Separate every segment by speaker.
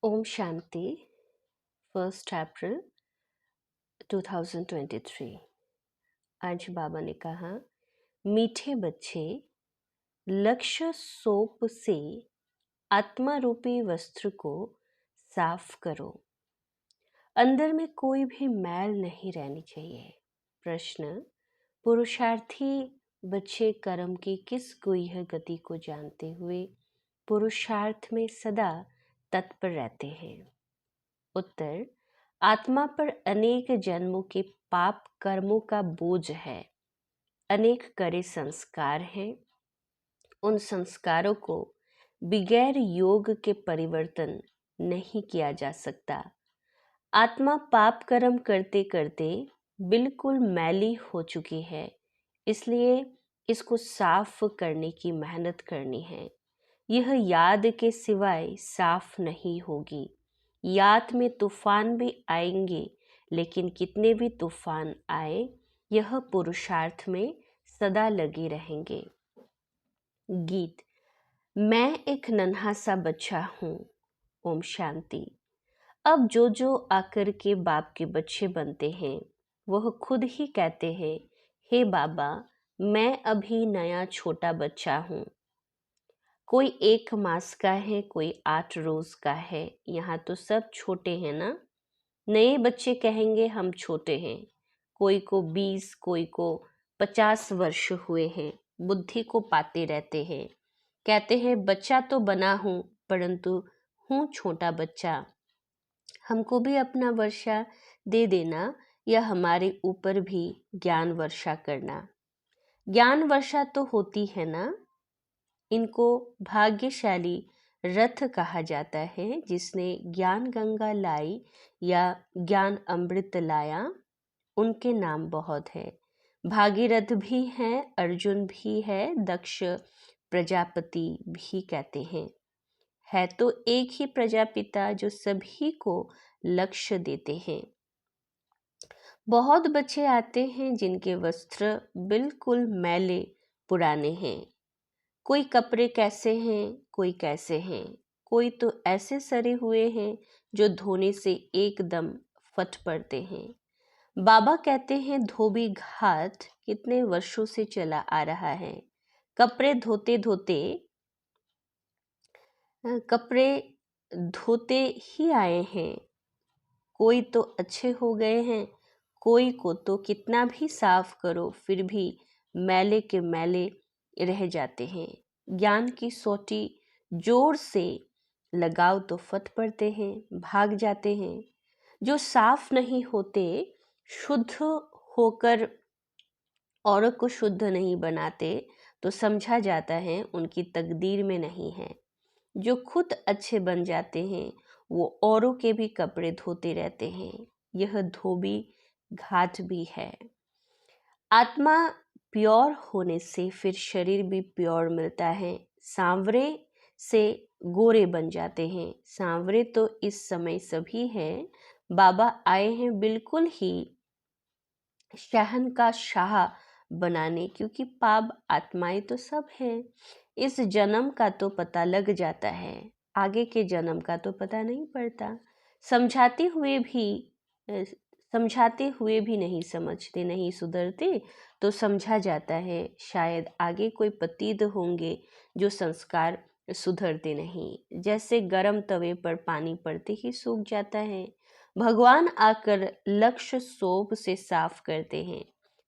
Speaker 1: ओम शांति 1 अप्रैल 2023। आज बाबा ने कहा, मीठे बच्चे, लक्ष्य सोप से आत्मा रूपी वस्त्र को साफ करो। अंदर में कोई भी मैल नहीं रहनी चाहिए। प्रश्न, पुरुषार्थी बच्चे कर्म की किस गुह्य गति को जानते हुए पुरुषार्थ में सदा तत्पर रहते हैं? उत्तर, आत्मा पर अनेक जन्मों के पाप कर्मों का बोझ है। अनेक करे संस्कार हैं। उन संस्कारों को बगैर योग के परिवर्तन नहीं किया जा सकता। आत्मा पाप कर्म करते करते बिल्कुल मैली हो चुकी है, इसलिए इसको साफ करने की मेहनत करनी है। यह याद के सिवाय साफ नहीं होगी। याद में तूफान भी आएंगे, लेकिन कितने भी तूफान आए, यह पुरुषार्थ में सदा लगे रहेंगे। गीत। मैं एक नन्हा सा बच्चा हूँ। ओम शांति। अब जो आकर के बाप के बच्चे बनते हैं, वह खुद ही कहते हैं, हे बाबा, मैं अभी नया छोटा बच्चा हूँ। कोई 1 मास का है, कोई 8 रोज का है। यहाँ तो सब छोटे हैं ना। नए बच्चे कहेंगे हम छोटे हैं। कोई को 20, कोई को 50 वर्ष हुए हैं। बुद्धि को पाते रहते हैं। कहते हैं बच्चा तो बना हूँ, परंतु हूँ छोटा बच्चा। हमको भी अपना वर्षा दे देना, या हमारे ऊपर भी ज्ञान वर्षा करना। ज्ञान वर्षा तो होती है ना। इनको भाग्यशाली रथ कहा जाता है, जिसने ज्ञान गंगा लाई या ज्ञान अमृत लाया। उनके नाम बहुत है। भागीरथ भी है, अर्जुन भी है, दक्ष प्रजापति भी कहते हैं। है तो एक ही प्रजापिता जो सभी को लक्ष्य देते हैं। बहुत बच्चे आते हैं जिनके वस्त्र बिल्कुल मैले पुराने हैं। कोई कपड़े कैसे हैं, कोई कैसे हैं। कोई तो ऐसे सरे हुए हैं जो धोने से एकदम फट पड़ते हैं। बाबा कहते हैं धोबी घाट कितने वर्षों से चला आ रहा है। कपड़े धोते ही आए हैं। कोई तो अच्छे हो गए हैं, कोई को तो कितना भी साफ करो फिर भी मैले के मैले रह जाते हैं। ज्ञान की सोटी जोर से लगाओ तो फट पड़ते हैं, भाग जाते हैं। जो साफ नहीं होते, शुद्ध होकर औरों को शुद्ध नहीं बनाते, तो समझा जाता है उनकी तकदीर में नहीं है। जो खुद अच्छे बन जाते हैं, वो औरों के भी कपड़े धोते रहते हैं। यह धोबी घाट भी है। आत्मा प्योर होने से फिर शरीर भी प्योर मिलता है। सांवरे से गोरे बन जाते हैं। सांवरे तो इस समय सभी हैं। बाबा आए हैं बिल्कुल ही शहन का शाह बनाने, क्योंकि पाप आत्माएं तो सब हैं। इस जन्म का तो पता लग जाता है, आगे के जन्म का तो पता नहीं पड़ता। समझाते हुए भी नहीं समझते, नहीं सुधरते, तो समझा जाता है शायद आगे कोई पतित होंगे जो संस्कार सुधरते नहीं। जैसे गरम तवे पर पानी पड़ते ही सूख जाता है, भगवान आकर लक्ष्य सोप से साफ करते हैं।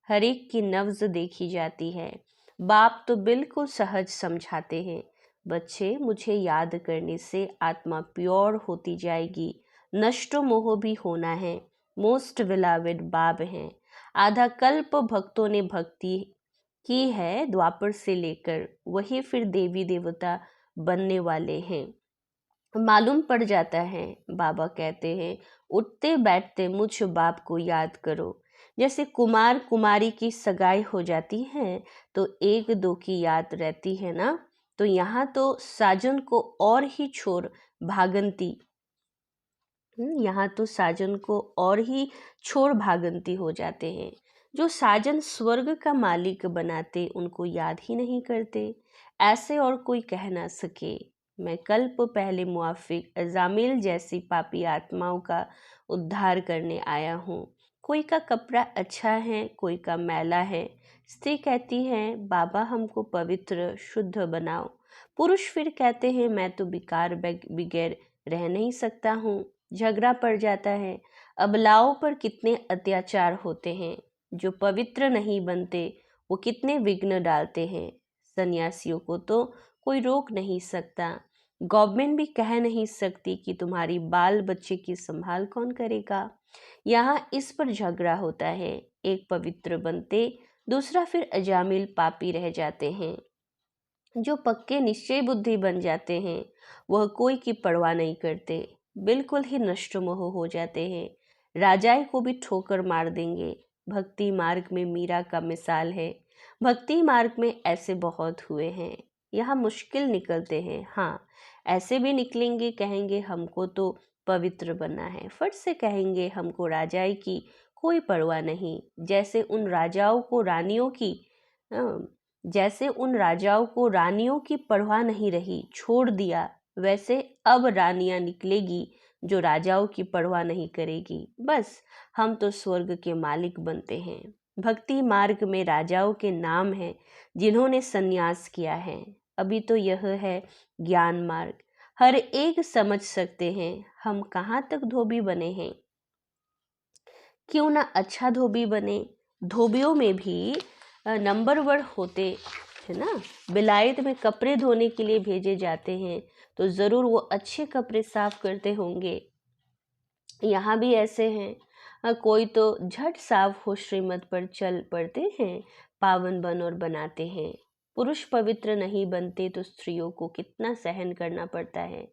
Speaker 1: हर एक की नब्ज देखी जाती है। बाप तो बिल्कुल सहज समझाते हैं, बच्चे मुझे याद करने से आत्मा प्योर होती जाएगी। नष्ट मोह भी होना है। मोस्ट बिलावेड बाब हैं। आधा कल्प भक्तों ने भक्ति की है, द्वापर से लेकर वही फिर देवी देवता बनने वाले हैं। मालूम पड़ जाता है। बाबा कहते हैं उठते बैठते मुझ बाप को याद करो। जैसे कुमार कुमारी की सगाई हो जाती है तो 1-2 की याद रहती है ना, तो यहाँ तो साजन को और ही छोड़ भागंती यहाँ तो साजन को और ही छोड़ भागंती हो जाते हैं। जो साजन स्वर्ग का मालिक बनाते उनको याद ही नहीं करते। ऐसे और कोई कह ना सके। मैं कल्प पहले मुआफिक अजामिल जैसी पापी आत्माओं का उद्धार करने आया हूँ। कोई का कपड़ा अच्छा है, कोई का मैला है। स्त्री कहती है, बाबा हमको पवित्र शुद्ध बनाओ। पुरुष फिर कहते हैं, मैं तो बिकार बगैर रह नहीं सकता हूँ। झगड़ा पड़ जाता है। अबलाओं पर कितने अत्याचार होते हैं। जो पवित्र नहीं बनते वो कितने विघ्न डालते हैं। सन्यासियों को तो कोई रोक नहीं सकता। गवर्नमेंट भी कह नहीं सकती कि तुम्हारी बाल बच्चे की संभाल कौन करेगा। यहाँ इस पर झगड़ा होता है। एक पवित्र बनते, दूसरा फिर अजामिल पापी रह जाते हैं। जो पक्के निश्चय बुद्धि बन जाते हैं वह कोई की परवाह नहीं करते, बिल्कुल ही नष्ट मोह हो जाते हैं। राजाए को भी ठोकर मार देंगे। भक्ति मार्ग में मीरा का मिसाल है। भक्ति मार्ग में ऐसे बहुत हुए हैं। यहाँ मुश्किल निकलते हैं, हाँ ऐसे भी निकलेंगे। कहेंगे हमको तो पवित्र बनना है, फट से कहेंगे हमको राजाई की कोई परवाह नहीं। जैसे उन राजाओं को रानियों की परवाह नहीं रही, छोड़ दिया, वैसे अब रानियां निकलेगी जो राजाओं की परवाह नहीं करेगी। बस हम तो स्वर्ग के मालिक बनते हैं। भक्ति मार्ग में राजाओं के नाम हैं जिन्होंने संन्यास किया है। अभी तो यह है ज्ञान मार्ग, हर एक समझ सकते हैं। हम कहाँ तक धोबी बने हैं, क्यों ना अच्छा धोबी बने। धोबियों में भी नंबर वन होते है ना। बिलायत में कपड़े धोने के लिए भेजे जाते हैं तो ज़रूर वो अच्छे कपड़े साफ करते होंगे। यहाँ भी ऐसे हैं। कोई तो झट साफ हो श्रीमत पर चल पड़ते हैं, पावन बन और बनाते हैं। पुरुष पवित्र नहीं बनते तो स्त्रियों को कितना सहन करना पड़ता है।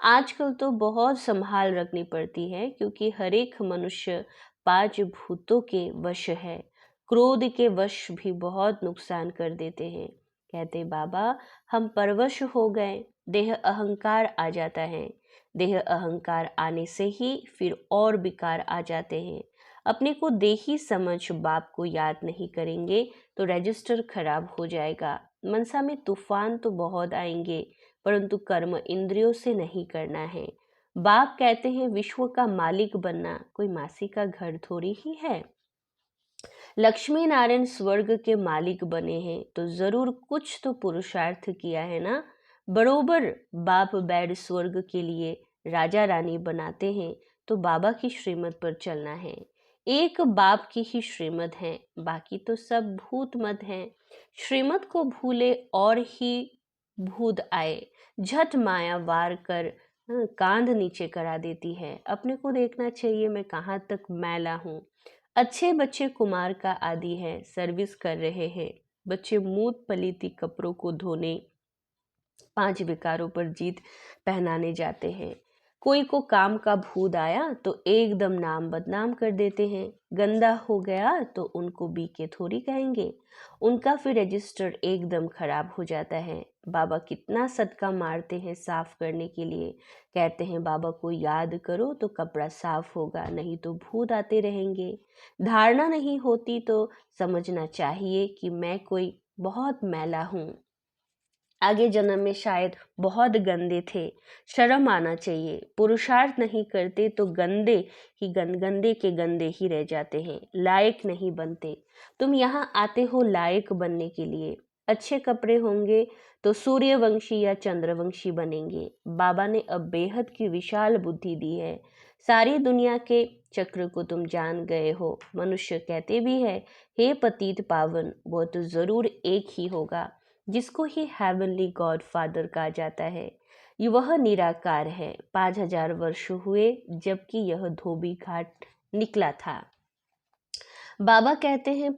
Speaker 1: आजकल तो बहुत संभाल रखनी पड़ती है, क्योंकि हर एक मनुष्य 5 भूतों के वश है। क्रोध के वश भी बहुत नुकसान कर देते हैं। कहते बाबा हम परवश हो गए, देह अहंकार आ जाता है। देह अहंकार आने से ही फिर और विकार आ जाते हैं। अपने को देही समझ बाप को याद नहीं करेंगे तो रजिस्टर खराब हो जाएगा। मनसा में तूफान तो बहुत आएंगे, परंतु कर्म इंद्रियों से नहीं करना है। बाप कहते हैं विश्व का मालिक बनना कोई मासी का घर थोड़ी ही है। लक्ष्मी नारायण स्वर्ग के मालिक बने हैं तो जरूर कुछ तो पुरुषार्थ किया है ना। बरोबर बाप बैड स्वर्ग के लिए राजा रानी बनाते हैं तो बाबा की श्रीमत पर चलना है। एक बाप की ही श्रीमत है, बाकी तो सब भूत मत हैं। श्रीमत को भूले और ही भूत आए, झट माया वार कर कांध नीचे करा देती है। अपने को देखना चाहिए मैं कहाँ तक मैला हूँ। अच्छे बच्चे कुमार का आदि है, सर्विस कर रहे हैं। बच्चे मूत पलीती कपड़ों को धोने 5 विकारों पर जीत पहनाने जाते हैं। कोई को काम का भूत आया तो एकदम नाम बदनाम कर देते हैं। गंदा हो गया तो उनको बीके थोड़ी कहेंगे, उनका फिर रजिस्टर एकदम खराब हो जाता है। बाबा कितना सदका मारते हैं साफ करने के लिए। कहते हैं बाबा को याद करो तो कपड़ा साफ होगा, नहीं तो भूत आते रहेंगे। धारणा नहीं होती तो समझना चाहिए कि मैं कोई बहुत मैला हूँ, आगे जन्म में शायद बहुत गंदे थे। शर्म आना चाहिए। पुरुषार्थ नहीं करते तो गंदे के गंदे ही रह जाते हैं, लायक नहीं बनते। तुम यहाँ आते हो लायक बनने के लिए। अच्छे कपड़े होंगे तो सूर्यवंशी या चंद्रवंशी बनेंगे। बाबा ने अब बेहद की विशाल बुद्धि दी है। सारी दुनिया के चक्र को तुम जान गए हो। मनुष्य कहते भी है, हे पतित पावन, वो तो जरूर एक ही होगा जिसको ही हेवनली गॉड फादर कहा जाता है। वह निराकार है। 5000 वर्ष हुए जबकि यह धोबी घाट निकला था। बाबा कहते हैं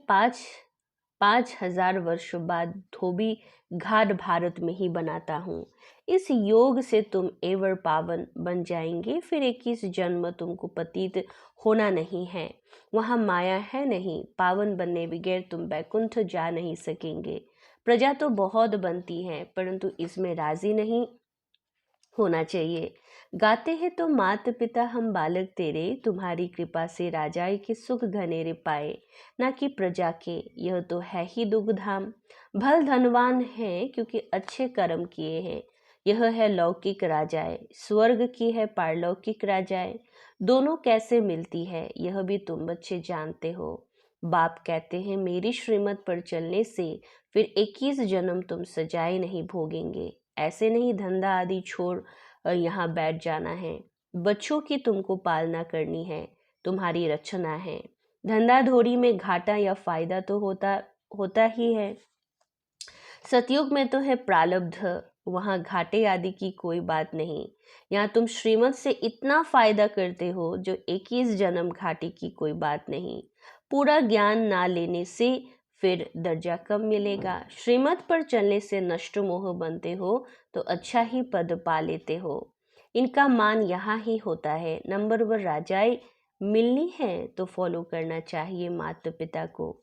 Speaker 1: 5000 वर्ष बाद धोबी घाट भारत में ही बनाता हूँ। इस योग से तुम एवर पावन बन जाएंगे। फिर 21 जन्म तुमको पतित होना नहीं है। वहाँ माया है नहीं। पावन बनने बगैर तुम बैकुंठ जा नहीं सकेंगे। प्रजा तो बहुत बनती है, परंतु इसमें राजी नहीं होना चाहिए। गाते हैं तो मात पिता हम बालक तेरे, तुम्हारी कृपा से राजाई के सुख घनेरे पाए, ना कि प्रजा के। यह तो है ही दुख धाम। भल धनवान है क्योंकि अच्छे कर्म किए हैं। यह है लौकिक राजाएं, स्वर्ग की है पारलौकिक राजाएं। दोनों कैसे मिलती है यह भी तुम बच्चे जानते हो। बाप कहते हैं मेरी श्रीमत पर चलने से फिर 21 जन्म तुम सजाए नहीं भोगेंगे। ऐसे नहीं धंधा आदि छोड़ यहाँ बैठ जाना है। बच्चों की तुमको पालना करनी है, तुम्हारी रचना है। धंधाधोरी में घाटा या फायदा तो होता होता ही है। सतयुग में तो है प्रारब्ध, वहां घाटे आदि की कोई बात नहीं। यहाँ तुम श्रीमत से इतना फायदा करते हो जो 21 जन्म घाटे की कोई बात नहीं। पूरा ज्ञान ना लेने से फिर दर्जा कम मिलेगा। श्रीमत पर चलने से नष्ट मोह बनते हो तो अच्छा ही पद पा लेते हो। इनका मान यहाँ ही होता है। नंबर वन राजाएं मिलनी है तो फॉलो करना चाहिए माता पिता को।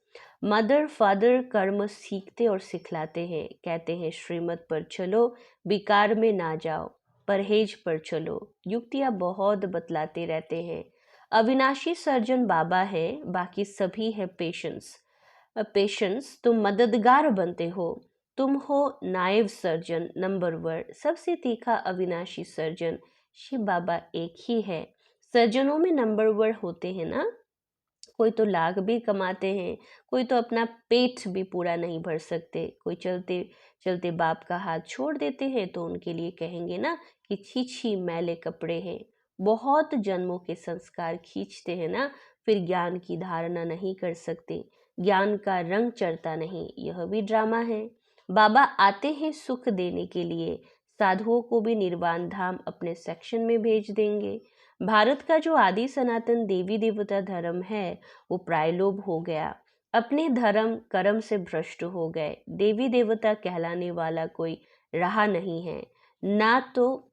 Speaker 1: मदर फादर कर्म सीखते और सिखलाते हैं। कहते हैं श्रीमत पर चलो, विकार में ना जाओ, परहेज पर चलो। युक्तियां बहुत बतलाते रहते हैं। अविनाशी सर्जन बाबा है, बाकी सभी है पेशेंस। पेशेंस तुम मददगार बनते हो। तुम हो नायब सर्जन नंबर वन, सबसे तीखा अविनाशी सर्जन शिव बाबा एक ही है। सर्जनों में नंबर वन होते हैं ना। कोई तो लाख भी कमाते हैं, कोई तो अपना पेट भी पूरा नहीं भर सकते। कोई चलते चलते बाप का हाथ छोड़ देते हैं तो उनके लिए कहेंगे ना कि छी छी मैले कपड़े हैं। बहुत जन्मों के संस्कार खींचते हैं ना, फिर ज्ञान की धारणा नहीं कर सकते। ज्ञान का रंग चढ़ता नहीं, यह भी ड्रामा है। बाबा आते हैं सुख देने के लिए, साधुओं को भी निर्वाण धाम अपने सेक्शन में भेज देंगे। भारत का जो आदि सनातन देवी देवता धर्म है वो प्रायलोभ हो गया। अपने धर्म कर्म से भ्रष्ट हो गए। देवी देवता कहलाने वाला कोई रहा नहीं है। ना तो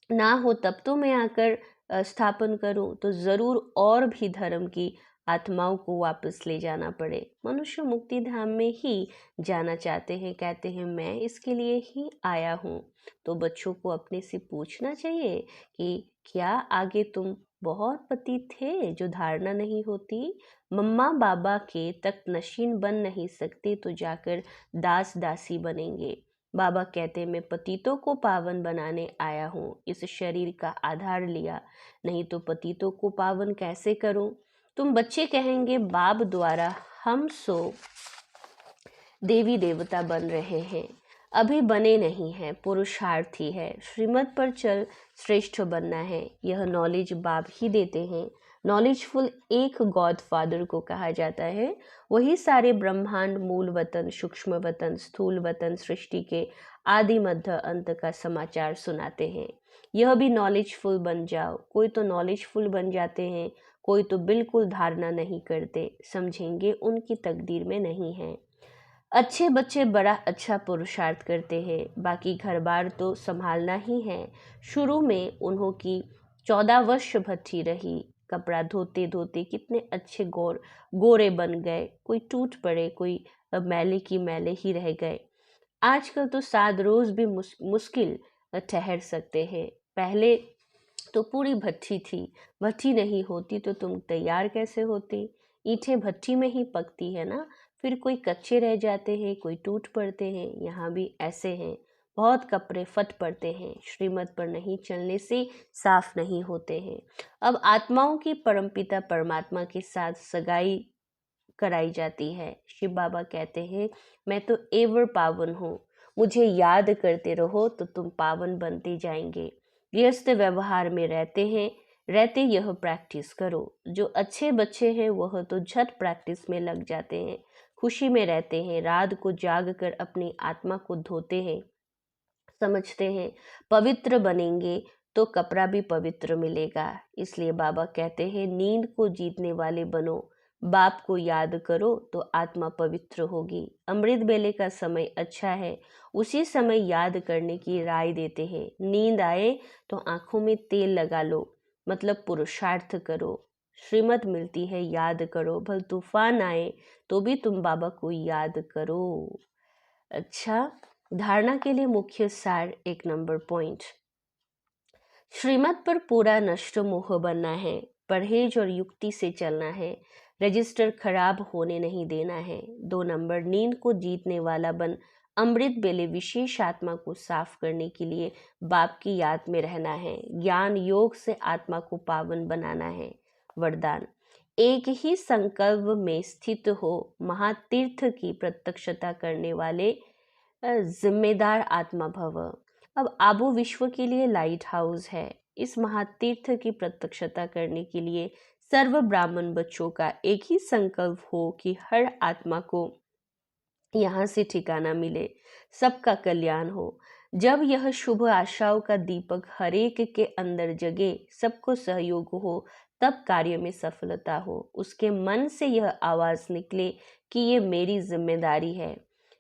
Speaker 1: ना हो तब तो मैं आकर स्थापन करूं, तो जरूर और भी धर्म की आत्माओं को वापस ले जाना पड़े। मनुष्य मुक्ति धाम में ही जाना चाहते हैं, कहते हैं मैं इसके लिए ही आया हूँ। तो बच्चों को अपने से पूछना चाहिए कि क्या आगे तुम बहुत पति थे जो धारणा नहीं होती। मम्मा बाबा के तक नशीन बन नहीं सकते तो जाकर दास दासी बनेंगे। बाबा कहते मैं पतितों को पावन बनाने आया हूँ, इस शरीर का आधार लिया, नहीं तो पतितों को पावन कैसे करूँ। तुम बच्चे कहेंगे बाप द्वारा हम सो देवी देवता बन रहे हैं, अभी बने नहीं हैं, पुरुषार्थी है। श्रीमत पर चल श्रेष्ठ बनना है, यह नॉलेज बाप ही देते हैं। नॉलेजफुल एक गॉड फादर को कहा जाता है। वही सारे ब्रह्मांड मूल वतन सूक्ष्म वतन स्थूल वतन सृष्टि के आदि मध्य अंत का समाचार सुनाते हैं। यह भी नॉलेजफुल बन जाओ। कोई तो नॉलेजफुल बन जाते हैं, कोई तो बिल्कुल धारणा नहीं करते, समझेंगे उनकी तकदीर में नहीं है। अच्छे बच्चे बड़ा अच्छा पुरुषार्थ करते हैं, बाकी घर बार तो संभालना ही है। शुरू में उन्हों की 14 वर्ष भट्ठी रही। कपड़ा धोते धोते कितने अच्छे गोरे बन गए। कोई टूट पड़े, कोई मैले की मैले ही रह गए। आजकल तो 7 रोज भी मुश्किल ठहर सकते हैं। पहले तो पूरी भट्ठी थी। भट्ठी नहीं होती तो तुम तैयार कैसे होते। ईंटें भट्ठी में ही पकती है ना। फिर कोई कच्चे रह जाते हैं, कोई टूट पड़ते हैं। यहाँ भी ऐसे हैं, बहुत कपड़े फट पड़ते हैं। श्रीमत पर नहीं चलने से साफ नहीं होते हैं। अब आत्माओं की परमपिता परमात्मा के साथ सगाई कराई जाती है। शिव बाबा कहते हैं मैं तो एवर पावन हूँ, मुझे याद करते रहो तो तुम पावन बनते जाएंगे। गृहस्थ व्यवहार में रहते यह प्रैक्टिस करो। जो अच्छे बच्चे हैं वह तो झट प्रैक्टिस में लग जाते हैं, खुशी में रहते हैं। रात को जाग कर अपनी आत्मा को धोते हैं, समझते हैं पवित्र बनेंगे तो कपड़ा भी पवित्र मिलेगा। इसलिए बाबा कहते हैं नींद को जीतने वाले बनो, बाप को याद करो तो आत्मा पवित्र होगी। अमृत बेले का समय अच्छा है, उसी समय याद करने की राय देते हैं। नींद आए तो आंखों में तेल लगा लो, मतलब पुरुषार्थ करो। श्रीमत मिलती है याद करो, भल तूफान आए तो भी तुम बाबा को याद करो। अच्छा, धारणा के लिए मुख्य सार 1 नंबर पॉइंट। श्रीमत पर पूरा नष्ट मोह बनना है, परहेज और युक्ति से चलना है, रजिस्टर खराब होने नहीं देना है। 2 नंबर नींद को जीतने वाला बन अमृत बेले विशेष आत्मा को साफ करने के लिए बाप की याद में रहना है। ज्ञान योग से आत्मा को पावन बनाना है। वरदान, एक ही संकल्प में स्थित हो महातीर्थ की प्रत्यक्षता करने वाले जिम्मेदार आत्मा भव। अब आबू विश्व के लिए लाइट हाउस है। इस महातीर्थ की प्रत्यक्षता करने के लिए सर्व ब्राह्मण बच्चों का एक ही संकल्प हो कि हर आत्मा को यहाँ से ठिकाना मिले, सबका कल्याण हो। जब यह शुभ आशाओं का दीपक हरेक के अंदर जगे, सबको सहयोग हो, तब कार्य में सफलता हो। उसके मन से यह आवाज निकले कि ये मेरी जिम्मेदारी है।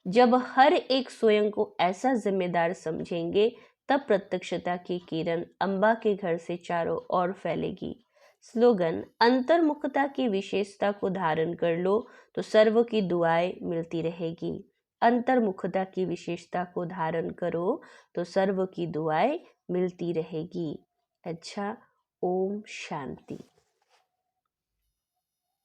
Speaker 1: जब हर एक स्वयं को ऐसा जिम्मेदार समझेंगे, तब प्रत्यक्षता की किरण अम्बा के घर से चारों ओर फैलेगी। स्लोगन, अंतर्मुखता की विशेषता को धारण कर लो तो सर्व की दुआएं मिलती रहेगी। अंतर्मुखता की विशेषता को धारण करो तो सर्व की दुआएं मिलती रहेगी। अच्छा, ओम शांति।